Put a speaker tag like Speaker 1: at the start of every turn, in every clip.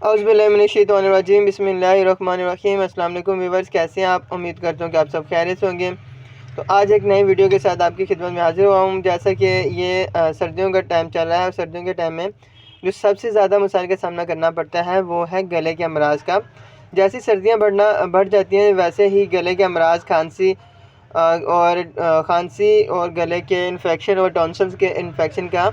Speaker 1: औज़ुबिल्लाहिमिनश्शैतानिर्रजीम बिस्मिल्लाहिर्रहमानिर्रहीम। अस्सलाम वालेकुम व्यूअर्स, कैसे हैं आप? उम्मीद करता हूँ कि आप सब खैरियत से होंगे। तो आज एक नई वीडियो के साथ आपकी खिदमत में हाज़िर हुआ हूँ। जैसा कि ये सर्दियों का टाइम चल रहा है और सर्दियों के टाइम में जो सबसे ज़्यादा मसाइल का सामना करना पड़ता है वो है गले के अमराज का। जैसी सर्दियाँ बढ़ जाती हैं वैसे ही गले के अमराज, खांसी और गले के इन्फेक्शन और टॉन्सिल्स के इन्फेक्शन का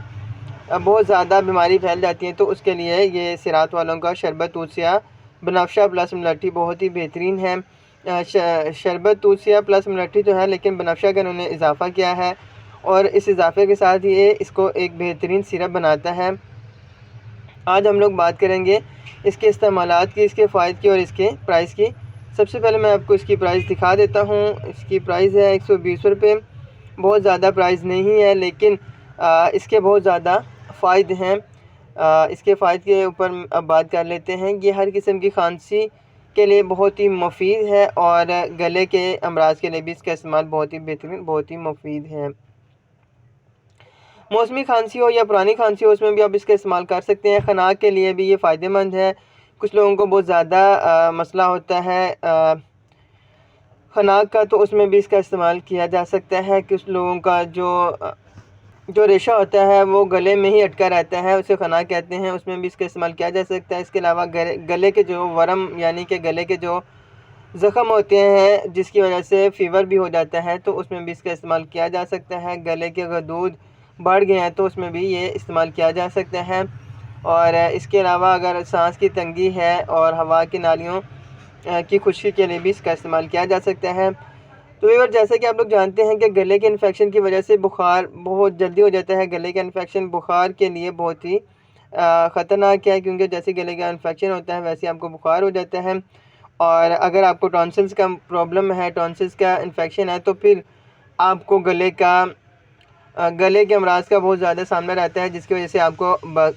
Speaker 1: बहुत ज़्यादा बीमारी फैल जाती है। तो उसके लिए ये सिरात वालों का शरबत तूसिया बनफशा प्लस मलट्ठी बहुत ही बेहतरीन है। शरबत तूसिया प्लस मलट्ठी तो है, लेकिन बनफशा का उन्होंने इजाफ़ा किया है और इस इजाफ़े के साथ ये इसको एक बेहतरीन सिरप बनाता है। आज हम लोग बात करेंगे इसके इस्तेमालात की, इसके फ़ायदे की और इसके प्राइस की। सबसे पहले मैं आपको इसकी प्राइस दिखा देता हूँ। इसकी प्राइस है 120 रुपये। बहुत ज़्यादा प्राइस नहीं है, लेकिन इसके बहुत ज़्यादा फ़ायदे हैं। इसके फ़ायदे के ऊपर अब बात कर लेते हैं। ये हर किस्म की खांसी के लिए बहुत ही मुफीद है और गले के अमराज के लिए भी इसका इस्तेमाल बहुत ही बेहतरीन, बहुत ही मुफीद है। मौसमी खांसी हो या पुरानी खांसी हो, उसमें भी आप इसका इस्तेमाल कर सकते हैं। खनाक के लिए भी ये फ़ायदेमंद है। कुछ लोगों को बहुत ज़्यादा मसला होता है खनाक का, तो उसमें भी इसका इस्तेमाल किया जा सकता है। कुछ लोगों का जो रेशा होता है वो गले में ही अटका रहता है, उसे खनाक कहते हैं, उसमें भी इसका इस्तेमाल किया जा सकता है। इसके अलावा गले के जो वरम यानी कि गले के जो ज़ख़म होते हैं जिसकी वजह से फ़ीवर भी हो जाता है, तो उसमें भी इसका इस्तेमाल किया जा सकता है। गले के गदूद बढ़ गए हैं तो उसमें भी ये इस्तेमाल किया जा सकता है। और इसके अलावा अगर सांस की तंगी है और हवा की नालियों की खुश्की के लिए भी इसका इस्तेमाल किया जा सकता है। तो व्यूअर, जैसे कि आप लोग जानते हैं कि गले के इन्फेक्शन की वजह से बुखार बहुत जल्दी हो जाता है। गले का इन्फेक्शन बुखार के लिए बहुत ही ख़तरनाक है, क्योंकि जैसे गले का इन्फेक्शन होता है वैसे आपको बुखार हो जाता है। और अगर आपको टॉन्सिल्स का प्रॉब्लम है, टॉन्सिल्स का इन्फेक्शन है, तो फिर आपको गले के अमराज का बहुत ज़्यादा सामना रहता है, जिसकी वजह से आपको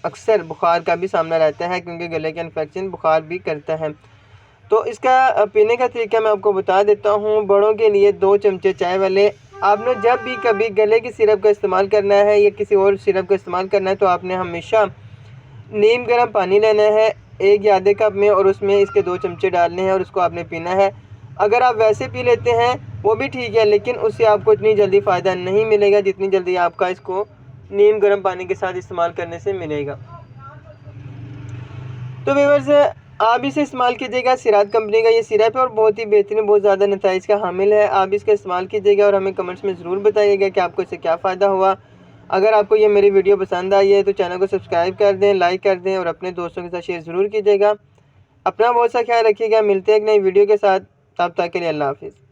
Speaker 1: अक्सर बुखार का भी सामना रहता है, क्योंकि गले का इन्फेक्शन बुखार भी करता है। तो इसका पीने का तरीका मैं आपको बता देता हूँ। बड़ों के लिए 2 चमचे चाय वाले। आपने जब भी कभी गले की सिरप का इस्तेमाल करना है या किसी और सिरप का इस्तेमाल करना है, तो आपने हमेशा नीम गर्म पानी लेना है 1 या आधे कप में, और उसमें इसके 2 चमचे डालने हैं और उसको आपने पीना है। अगर आप वैसे पी लेते हैं वो भी ठीक है, लेकिन उससे आपको इतनी जल्दी फ़ायदा नहीं मिलेगा जितनी जल्दी आपका इसको नीम गर्म पानी के साथ इस्तेमाल करने से मिलेगा। तो व्यूअर्स, आप इसे इस्तेमाल कीजिएगा। सिरात कंपनी का ये सिरप है और बहुत ही बेहतरीन, बहुत ज़्यादा नताइज का हामिल है। आप इसका इस्तेमाल कीजिएगा और हमें कमेंट्स में ज़रूर बताइएगा कि आपको इससे क्या फ़ायदा हुआ। अगर आपको ये मेरी वीडियो पसंद आई है तो चैनल को सब्सक्राइब कर दें, लाइक कर दें और अपने दोस्तों के साथ शेयर ज़रूर कीजिएगा। अपना बहुत सा ख्याल रखिएगा। मिलते हैं एक नई वीडियो के साथ, तब तक के लिए अल्लाह हाफ़िज़।